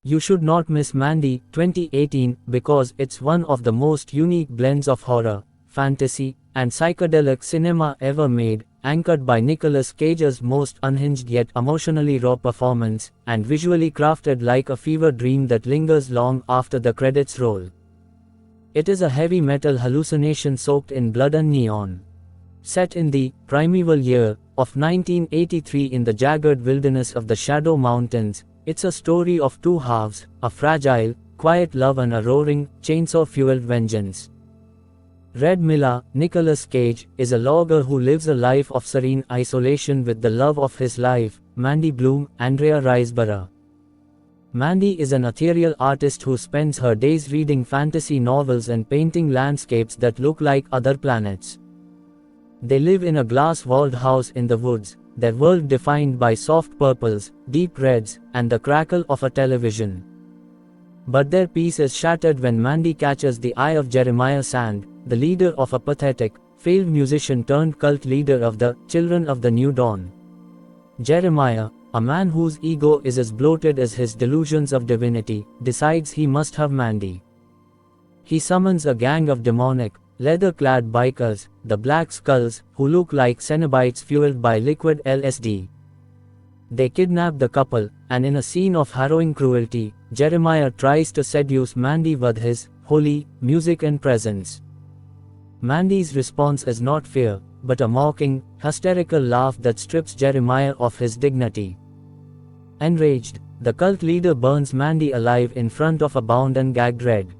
You should not miss Mandy 2018 because it's one of the most unique blends of horror, fantasy, and psychedelic cinema ever made, anchored by Nicolas Cage's most unhinged yet emotionally raw performance, and visually crafted like a fever dream that lingers long after the credits roll. It is a heavy metal hallucination soaked in blood and neon. Set in the primeval year of 1983 in the jagged wilderness of the Shadow Mountains, it's a story of two halves, a fragile, quiet love and a roaring, chainsaw-fueled vengeance. Red Milla, Nicolas Cage, is a logger who lives a life of serene isolation with the love of his life, Mandy Bloom, Andrea Riseborough. Mandy is an ethereal artist who spends her days reading fantasy novels and painting landscapes that look like other planets. They live in a glass-walled house in the woods, their world defined by soft purples, deep reds, and the crackle of a television. But their peace is shattered when Mandy catches the eye of Jeremiah Sand, the leader of a pathetic, failed musician turned cult leader of the Children of the New Dawn. Jeremiah, a man whose ego is as bloated as his delusions of divinity, decides he must have Mandy. He summons a gang of demonic, leather-clad bikers, the Black Skulls, who look like Cenobites fueled by liquid LSD. They kidnap the couple, and in a scene of harrowing cruelty, Jeremiah tries to seduce Mandy with his holy music and presence. Mandy's response is not fear, but a mocking, hysterical laugh that strips Jeremiah of his dignity. Enraged, the cult leader burns Mandy alive in front of a bound and gagged Red.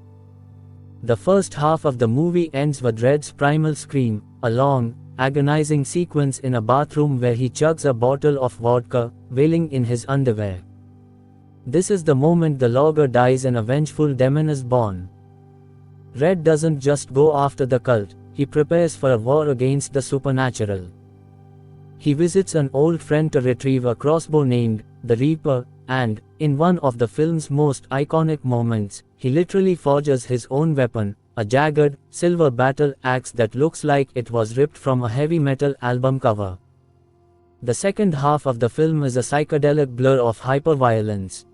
The first half of the movie ends with Red's primal scream, a long, agonizing sequence in a bathroom where he chugs a bottle of vodka, wailing in his underwear. This is the moment the logger dies and a vengeful demon is born. Red doesn't just go after the cult, he prepares for a war against the supernatural. He visits an old friend to retrieve a crossbow named the Reaper, and, in one of the film's most iconic moments, he literally forges his own weapon, a jagged, silver battle axe that looks like it was ripped from a heavy metal album cover. The second half of the film is a psychedelic blur of hyperviolence.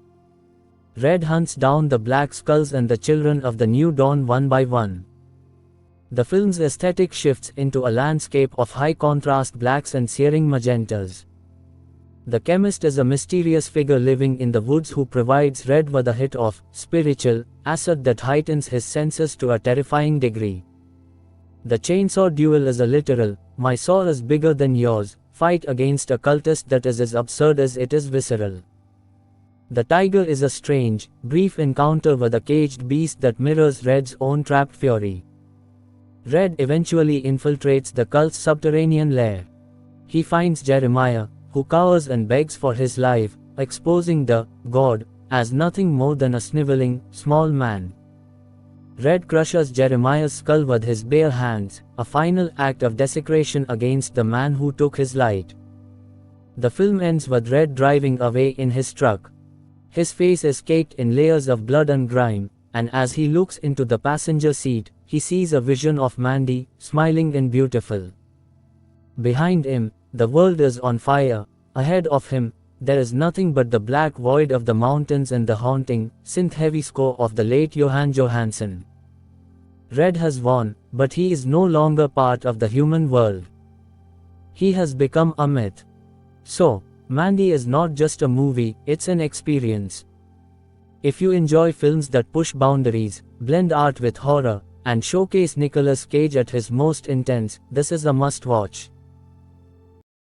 Red hunts down the Black Skulls and the Children of the New Dawn one by one. The film's aesthetic shifts into a landscape of high-contrast blacks and searing magentas. The chemist is a mysterious figure living in the woods who provides Red with a hit of spiritual acid that heightens his senses to a terrifying degree. The chainsaw duel is a literal, my saw is bigger than yours, fight against a cultist that is as absurd as it is visceral. The tiger is a strange, brief encounter with a caged beast that mirrors Red's own trapped fury. Red eventually infiltrates the cult's subterranean lair. He finds Jeremiah, who cowers and begs for his life, exposing the god as nothing more than a sniveling, small man. Red crushes Jeremiah's skull with his bare hands, a final act of desecration against the man who took his light. The film ends with Red driving away in his truck. His face is caked in layers of blood and grime, and as he looks into the passenger seat, he sees a vision of Mandy, smiling and beautiful. Behind him, the world is on fire. Ahead of him, there is nothing but the black void of the mountains and the haunting, synth-heavy score of the late Johan Johansson. Red has won, but he is no longer part of the human world. He has become a myth. So, Mandy is not just a movie, it's an experience. If you enjoy films that push boundaries, blend art with horror, and showcase Nicolas Cage at his most intense, this is a must-watch.